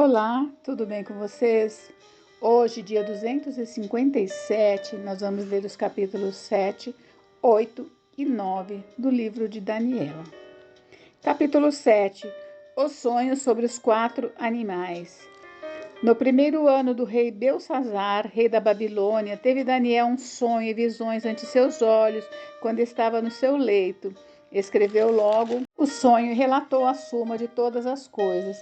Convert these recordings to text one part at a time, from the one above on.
Olá, tudo bem com vocês? Hoje, dia 257, nós vamos ler os capítulos 7, 8 e 9 do livro de Daniel. Capítulo 7. Os sonhos sobre os 4 animais. No primeiro ano do rei Belsazzar, rei da Babilônia, teve Daniel um sonho e visões ante seus olhos quando estava no seu leito. Escreveu logo o sonho e relatou a suma de todas as coisas.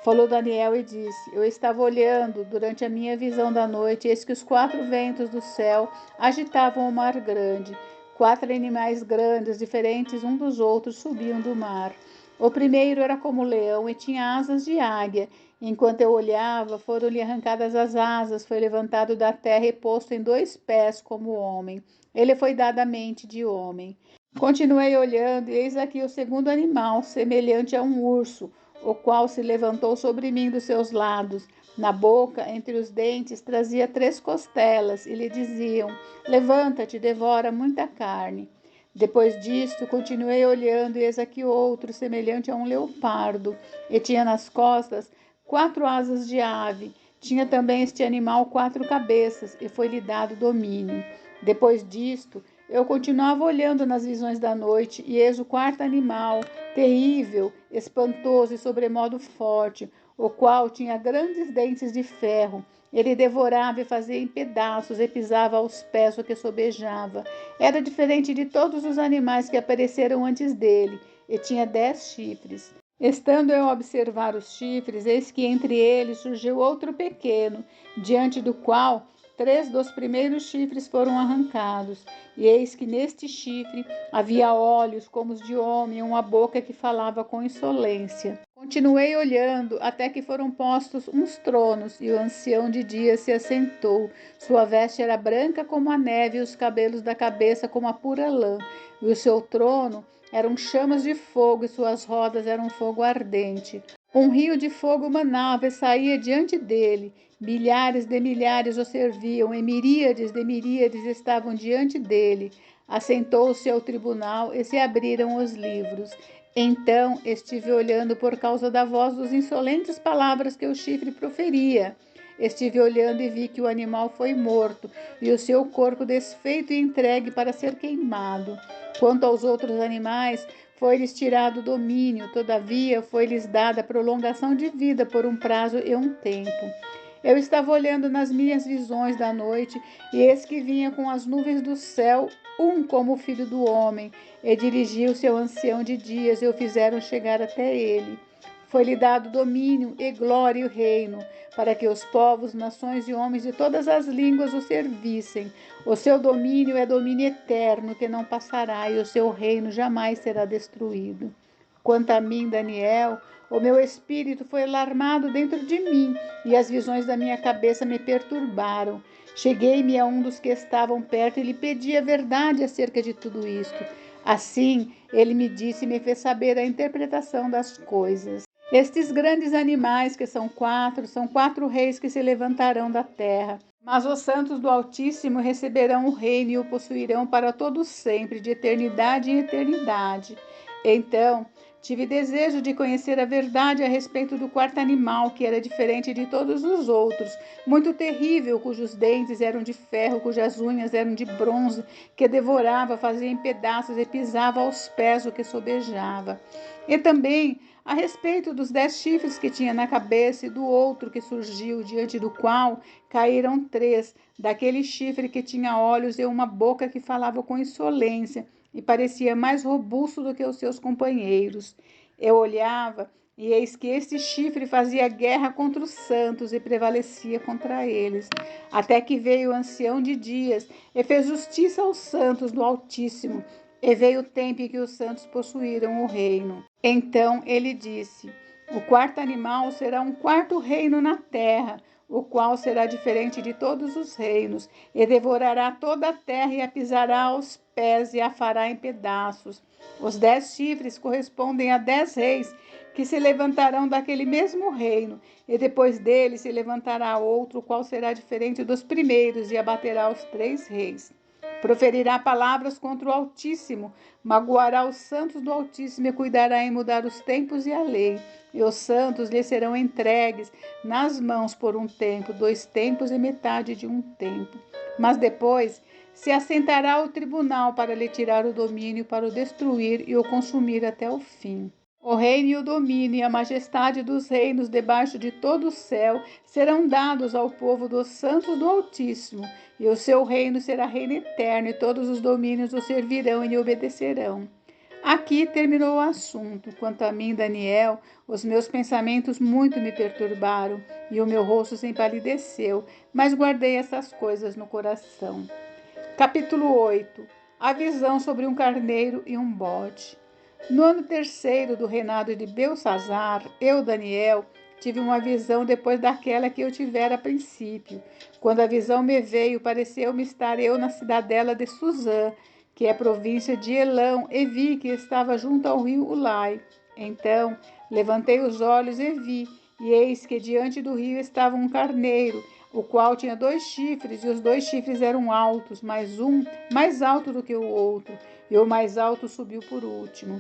Falou Daniel e disse: Eu estava olhando durante a minha visão da noite, e eis que os 4 ventos do céu agitavam o mar grande. 4 animais grandes, diferentes um dos outros, subiam do mar. O primeiro era como leão e tinha asas de águia. Enquanto eu olhava, foram-lhe arrancadas as asas, foi levantado da terra e posto em 2 pés como homem. Ele foi dado a mente de homem. Continuei olhando, e eis aqui o segundo animal, semelhante a um urso, o qual se levantou sobre mim dos seus lados. Na boca, entre os dentes, trazia 3 costelas, e lhe diziam: Levanta-te, devora muita carne. Depois disto, continuei olhando, e eis aqui outro, semelhante a um leopardo, e tinha nas costas 4 asas de ave. Tinha também este animal 4 cabeças, e foi-lhe dado domínio. Depois disto, eu continuava olhando nas visões da noite, e eis o 4º animal, terrível, espantoso e sobremodo forte, o qual tinha grandes dentes de ferro. Ele devorava e fazia em pedaços, e pisava aos pés o que sobejava. Era diferente de todos os animais que apareceram antes dele, e tinha 10 chifres. Estando eu a observar os chifres, eis que entre eles surgiu outro pequeno, diante do qual 3 dos primeiros chifres foram arrancados. E eis que neste chifre havia olhos como os de homem, uma boca que falava com insolência. Continuei olhando até que foram postos uns tronos, e o ancião de dias se assentou. Sua veste era branca como a neve, e os cabelos da cabeça como a pura lã. E o seu trono eram chamas de fogo, e suas rodas eram fogo ardente. Um rio de fogo manava e saía diante dele. Milhares de milhares o serviam, e miríades de miríades estavam diante dele. Assentou-se ao tribunal, e se abriram os livros. Então estive olhando por causa da voz dos insolentes palavras que o chifre proferia. Estive olhando e vi que o animal foi morto, e o seu corpo desfeito e entregue para ser queimado. Quanto aos outros animais, foi-lhes tirado o domínio, todavia foi-lhes dada prolongação de vida por um prazo e um tempo. Eu estava olhando nas minhas visões da noite, e eis que vinha com as nuvens do céu, um como o filho do homem, e dirigiu-se ao ancião de dias, e o fizeram chegar até ele. Foi-lhe dado domínio e glória e o reino, para que os povos, nações e homens de todas as línguas o servissem. O seu domínio é domínio eterno, que não passará, e o seu reino jamais será destruído. Quanto a mim, Daniel, o meu espírito foi alarmado dentro de mim, e as visões da minha cabeça me perturbaram. Cheguei-me a um dos que estavam perto e lhe pedi a verdade acerca de tudo isto. Assim, ele me disse e me fez saber a interpretação das coisas. Estes grandes animais, que são 4 reis que se levantarão da terra. Mas os santos do Altíssimo receberão o reino e o possuirão para todo sempre, de eternidade em eternidade. Então, tive desejo de conhecer a verdade a respeito do 4º animal, que era diferente de todos os outros, muito terrível, cujos dentes eram de ferro, cujas unhas eram de bronze, que devorava, fazia em pedaços e pisava aos pés o que sobejava. E também a respeito dos 10 chifres que tinha na cabeça, e do outro que surgiu, diante do qual caíram 3, daquele chifre que tinha olhos e uma boca que falava com insolência, e parecia mais robusto do que os seus companheiros. Eu olhava, e eis que este chifre fazia guerra contra os santos e prevalecia contra eles, até que veio o ancião de dias e fez justiça aos santos do Altíssimo, e veio o tempo em que os santos possuíram o reino. Então ele disse: o 4º animal será um 4º reino na terra, o qual será diferente de todos os reinos, e devorará toda a terra, e a pisará aos pés, e a fará em pedaços. Os 10 chifres correspondem a 10 reis, que se levantarão daquele mesmo reino, e depois dele se levantará outro, o qual será diferente dos primeiros, e abaterá os 3 reis. Proferirá palavras contra o Altíssimo, magoará os santos do Altíssimo e cuidará em mudar os tempos e a lei. E os santos lhe serão entregues nas mãos por um tempo, 2 tempos e metade de um tempo. Mas depois se assentará ao tribunal para lhe tirar o domínio, para o destruir e o consumir até o fim. O reino e o domínio e a majestade dos reinos debaixo de todo o céu serão dados ao povo dos santos do Altíssimo, e o seu reino será reino eterno, e todos os domínios o servirão e lhe obedecerão. Aqui terminou o assunto. Quanto a mim, Daniel, os meus pensamentos muito me perturbaram, e o meu rosto se empalideceu, mas guardei essas coisas no coração. Capítulo 8. A visão sobre um carneiro e um bode. No ano 3º do reinado de Belsazzar, eu, Daniel, tive uma visão depois daquela que eu tivera a princípio. Quando a visão me veio, pareceu-me estar eu na cidadela de Suzã, que é província de Elão, e vi que estava junto ao rio Ulai. Então levantei os olhos e vi, e eis que diante do rio estava um carneiro, o qual tinha 2 chifres, e os 2 chifres eram altos, mas um mais alto do que o outro, e o mais alto subiu por último.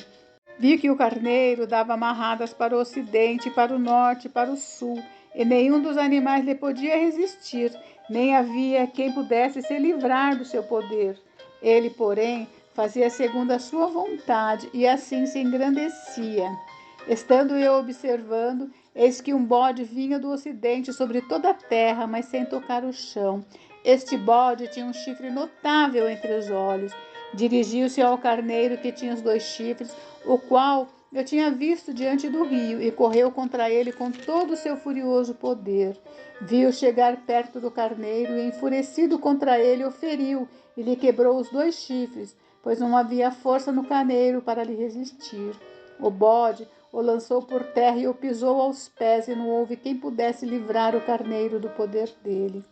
Vi que o carneiro dava amarradas para o ocidente, para o norte, para o sul, e nenhum dos animais lhe podia resistir, nem havia quem pudesse se livrar do seu poder. Ele, porém, fazia segundo a sua vontade, e assim se engrandecia. Estando eu observando, eis que um bode vinha do ocidente sobre toda a terra, mas sem tocar o chão. Este bode tinha um chifre notável entre os olhos. Dirigiu-se ao carneiro que tinha os 2 chifres, o qual eu tinha visto diante do rio, e correu contra ele com todo o seu furioso poder. Viu chegar perto do carneiro e, enfurecido contra ele, o feriu e lhe quebrou os 2 chifres, pois não havia força no carneiro para lhe resistir. O bode o lançou por terra e o pisou aos pés, e não houve quem pudesse livrar o carneiro do poder dele.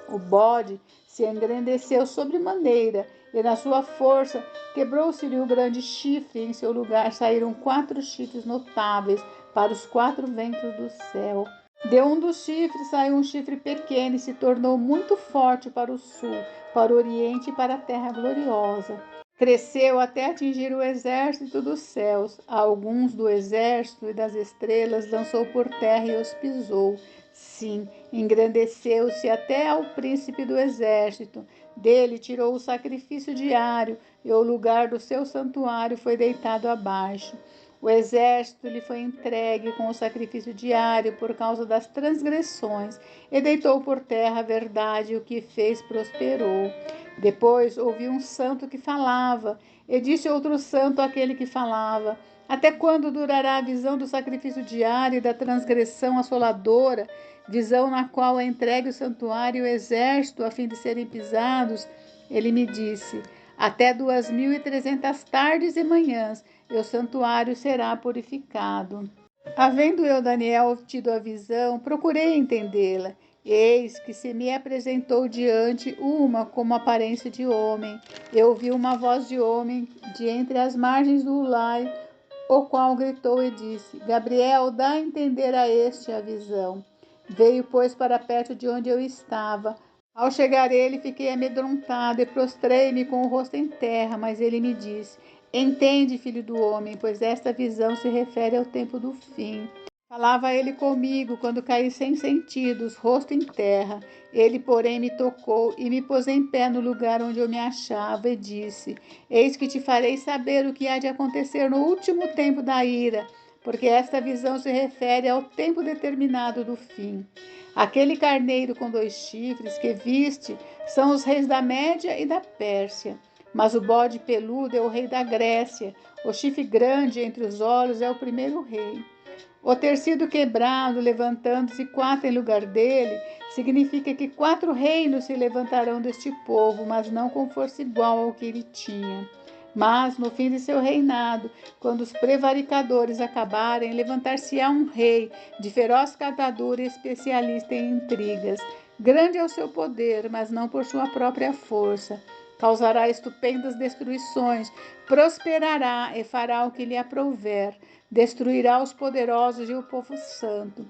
O bode se engrandeceu sobremaneira, e na sua força quebrou-se-lhe o grande chifre, e em seu lugar saíram 4 chifres notáveis para os 4 ventos do céu. De um dos chifres saiu um chifre pequeno e se tornou muito forte para o sul, para o oriente e para a terra gloriosa. Cresceu até atingir o exército dos céus. Alguns do exército e das estrelas lançou por terra e os pisou. Sim, engrandeceu-se até ao príncipe do exército. Dele tirou o sacrifício diário, e o lugar do seu santuário foi deitado abaixo. O exército lhe foi entregue com o sacrifício diário por causa das transgressões, e deitou por terra a verdade, e o que fez prosperou. Depois ouvi um santo que falava, e disse outro santo àquele que falava: até quando durará a visão do sacrifício diário e da transgressão assoladora, visão na qual é entregue o santuário e o exército a fim de serem pisados? Ele me disse: até 2300 tardes e manhãs, e o santuário será purificado. Havendo eu, Daniel, tido a visão, procurei entendê-la. Eis que se me apresentou diante uma como aparência de homem. Eu ouvi uma voz de homem de entre as margens do Ulai, o qual gritou e disse: Gabriel, dá a entender a este a visão. Veio, pois, para perto de onde eu estava. Ao chegar ele, fiquei amedrontado e prostrei-me com o rosto em terra, mas ele me disse: entende, filho do homem, pois esta visão se refere ao tempo do fim. Falava ele comigo quando caí sem sentidos, rosto em terra. Ele, porém, me tocou e me pôs em pé no lugar onde eu me achava e disse: eis que te farei saber o que há de acontecer no último tempo da ira, porque esta visão se refere ao tempo determinado do fim. Aquele carneiro com 2 chifres que viste são os reis da Média e da Pérsia. Mas o bode peludo é o rei da Grécia. O chifre grande entre os olhos é o primeiro rei. O ter sido quebrado, levantando-se 4 em lugar dele, significa que 4 reinos se levantarão deste povo, mas não com força igual ao que ele tinha. Mas, no fim de seu reinado, quando os prevaricadores acabarem, levantar-se-á um rei, de feroz catadura e especialista em intrigas. Grande é o seu poder, mas não por sua própria força. Causará estupendas destruições, prosperará e fará o que lhe aprouver. Destruirá os poderosos e o povo santo.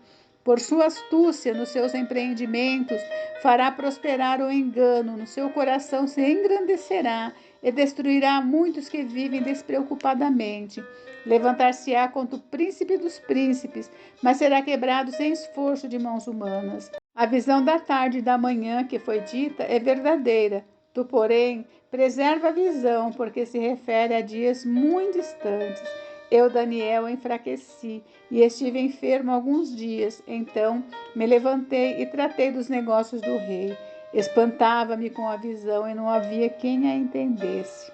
Por sua astúcia nos seus empreendimentos, fará prosperar o engano, no seu coração se engrandecerá e destruirá muitos que vivem despreocupadamente. Levantar-se-á contra o príncipe dos príncipes, mas será quebrado sem esforço de mãos humanas. A visão da tarde e da manhã que foi dita é verdadeira. Tu, porém, preserva a visão, porque se refere a dias muito distantes. Eu, Daniel, enfraqueci e estive enfermo alguns dias. Então me levantei e tratei dos negócios do rei. Espantava-me com a visão e não havia quem a entendesse.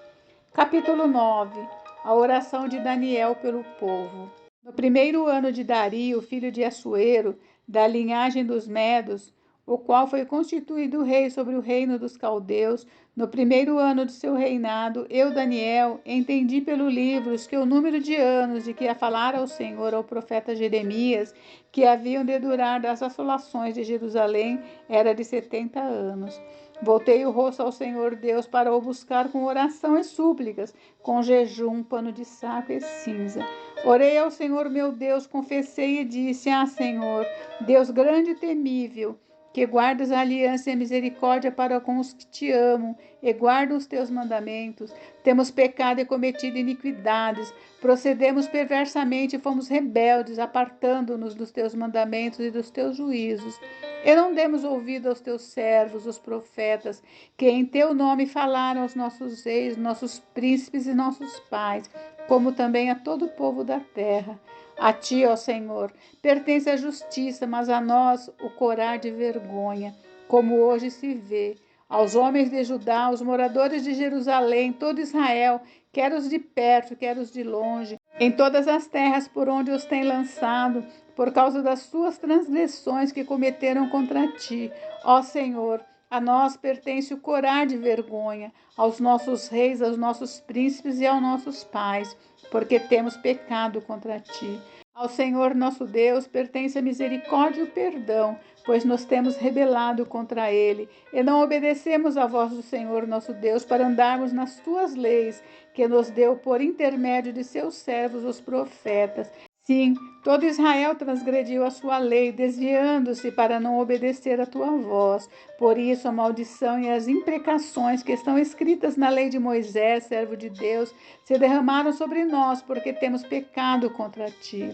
Capítulo 9. A oração de Daniel pelo povo. No primeiro ano de Dario, filho de Assuero, da linhagem dos Medos, o qual foi constituído rei sobre o reino dos caldeus, no primeiro ano de seu reinado, eu, Daniel, entendi pelo livros que o número de anos de que a falara o Senhor ao profeta Jeremias, que haviam de durar das assolações de Jerusalém, era de 70 anos. Voltei o rosto ao Senhor Deus para o buscar com oração e súplicas, com jejum, pano de saco e cinza. Orei ao Senhor meu Deus, confessei e disse: Senhor, Deus grande e temível, que guardas a aliança e a misericórdia para com os que te amam e guardam os teus mandamentos. Temos pecado e cometido iniquidades, procedemos perversamente e fomos rebeldes, apartando-nos dos teus mandamentos e dos teus juízos. E não demos ouvido aos teus servos, os profetas, que em teu nome falaram aos nossos reis, nossos príncipes e nossos pais, como também a todo o povo da terra. A ti, ó Senhor, pertence a justiça, mas a nós o corar de vergonha, como hoje se vê. Aos homens de Judá, aos moradores de Jerusalém, todo Israel, quer os de perto, quer os de longe, em todas as terras por onde os tem lançado, por causa das suas transgressões que cometeram contra ti. Ó Senhor, a nós pertence o corar de vergonha, aos nossos reis, aos nossos príncipes e aos nossos pais, porque temos pecado contra ti. Ao Senhor nosso Deus pertence a misericórdia e o perdão, pois nos temos rebelado contra ele, e não obedecemos à voz do Senhor nosso Deus para andarmos nas tuas leis, que nos deu por intermédio de seus servos, os profetas. Sim, todo Israel transgrediu a sua lei, desviando-se para não obedecer a tua voz. Por isso, a maldição e as imprecações que estão escritas na lei de Moisés, servo de Deus, se derramaram sobre nós, porque temos pecado contra ti.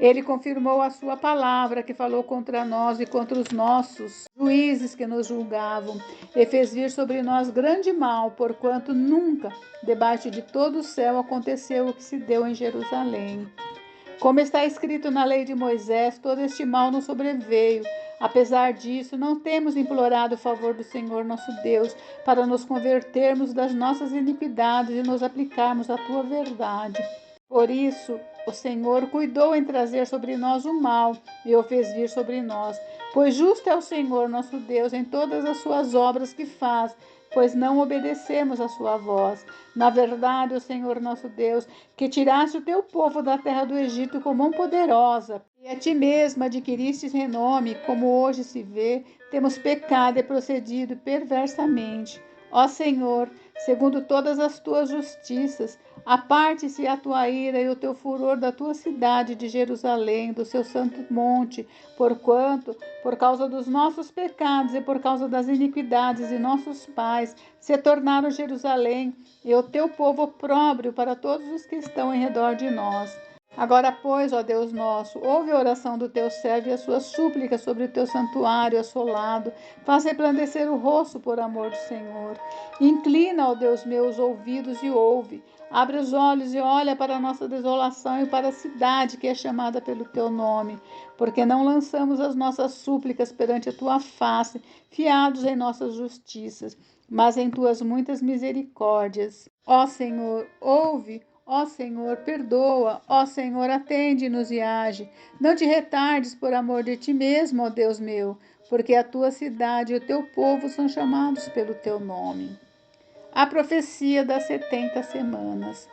Ele confirmou a sua palavra, que falou contra nós e contra os nossos juízes que nos julgavam, e fez vir sobre nós grande mal, porquanto nunca, debaixo de todo o céu, aconteceu o que se deu em Jerusalém. Como está escrito na lei de Moisés, todo este mal nos sobreveio. Apesar disso, não temos implorado o favor do Senhor nosso Deus para nos convertermos das nossas iniquidades e nos aplicarmos à tua verdade. Por isso, o Senhor cuidou em trazer sobre nós o mal e o fez vir sobre nós. Pois justo é o Senhor nosso Deus em todas as suas obras que faz, pois não obedecemos a sua voz. Na verdade, o Senhor nosso Deus, que tiraste o teu povo da terra do Egito com mão poderosa, e a ti mesmo adquiristes renome, como hoje se vê, temos pecado e procedido perversamente. Ó Senhor, segundo todas as tuas justiças, aparte-se a tua ira e o teu furor da tua cidade de Jerusalém, do seu santo monte, porquanto, por causa dos nossos pecados e por causa das iniquidades de nossos pais, se tornaram Jerusalém e o teu povo opróbrio para todos os que estão em redor de nós. Agora, pois, ó Deus nosso, ouve a oração do teu servo e as suas súplicas sobre o teu santuário assolado. Faz resplandecer o rosto por amor do Senhor. Inclina, ó Deus meu, os ouvidos e ouve. Abre os olhos e olha para a nossa desolação e para a cidade que é chamada pelo teu nome, porque não lançamos as nossas súplicas perante a tua face, fiados em nossas justiças, mas em tuas muitas misericórdias. Ó Senhor, ouve. Ó Senhor, perdoa. Ó Senhor, atende-nos e age. Não te retardes por amor de ti mesmo, ó Deus meu, porque a tua cidade e o teu povo são chamados pelo teu nome. A profecia das 70 semanas.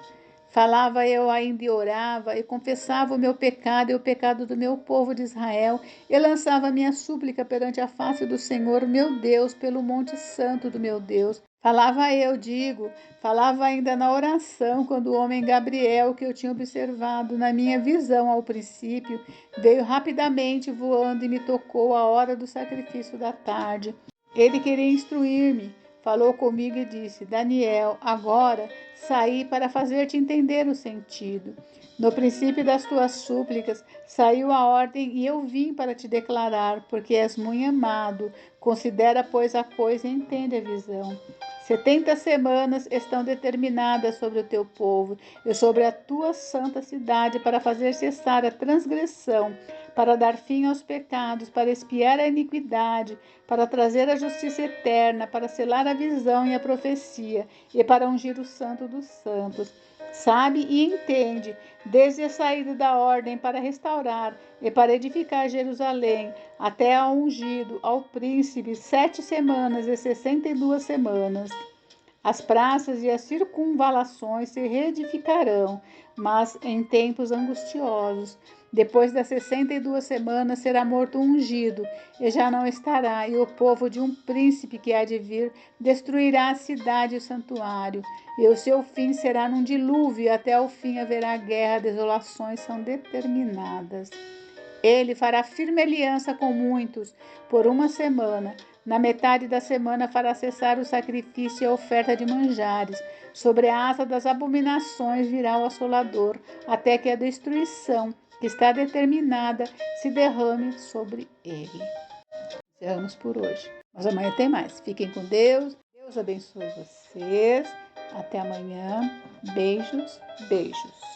Falava eu ainda e orava, e confessava o meu pecado e o pecado do meu povo de Israel, e lançava minha súplica perante a face do Senhor, meu Deus, pelo monte santo do meu Deus. Falava ainda na oração, quando o homem Gabriel, que eu tinha observado na minha visão ao princípio, veio rapidamente voando e me tocou à hora do sacrifício da tarde. Ele queria instruir-me, falou comigo e disse: Daniel, agora saí para fazer-te entender o sentido. No princípio das tuas súplicas saiu a ordem e eu vim para te declarar, porque és muito amado. Considera, pois, a coisa e entende a visão. 70 semanas estão determinadas sobre o teu povo e sobre a tua santa cidade para fazer cessar a transgressão, para dar fim aos pecados, para expiar a iniquidade, para trazer a justiça eterna, para selar a visão e a profecia e para ungir o santo dos santos. Sabe e entende, desde a saída da ordem para restaurar e para edificar Jerusalém, até ao ungido, ao príncipe, 7 semanas e 62 semanas. As praças e as circunvalações se reedificarão, mas em tempos angustiosos. Depois das 62 semanas será morto um ungido, e já não estará, e o povo de um príncipe que há de vir destruirá a cidade e o santuário, e o seu fim será num dilúvio, e até o fim haverá guerra, desolações são determinadas. Ele fará firme aliança com muitos por 1 semana. Na metade da semana fará cessar o sacrifício e a oferta de manjares. Sobre a asa das abominações virá o assolador, até que a destruição, que está determinada, se derrame sobre ele. Encerramos por hoje. Mas amanhã tem mais. Fiquem com Deus. Deus abençoe vocês. Até amanhã. Beijos, beijos.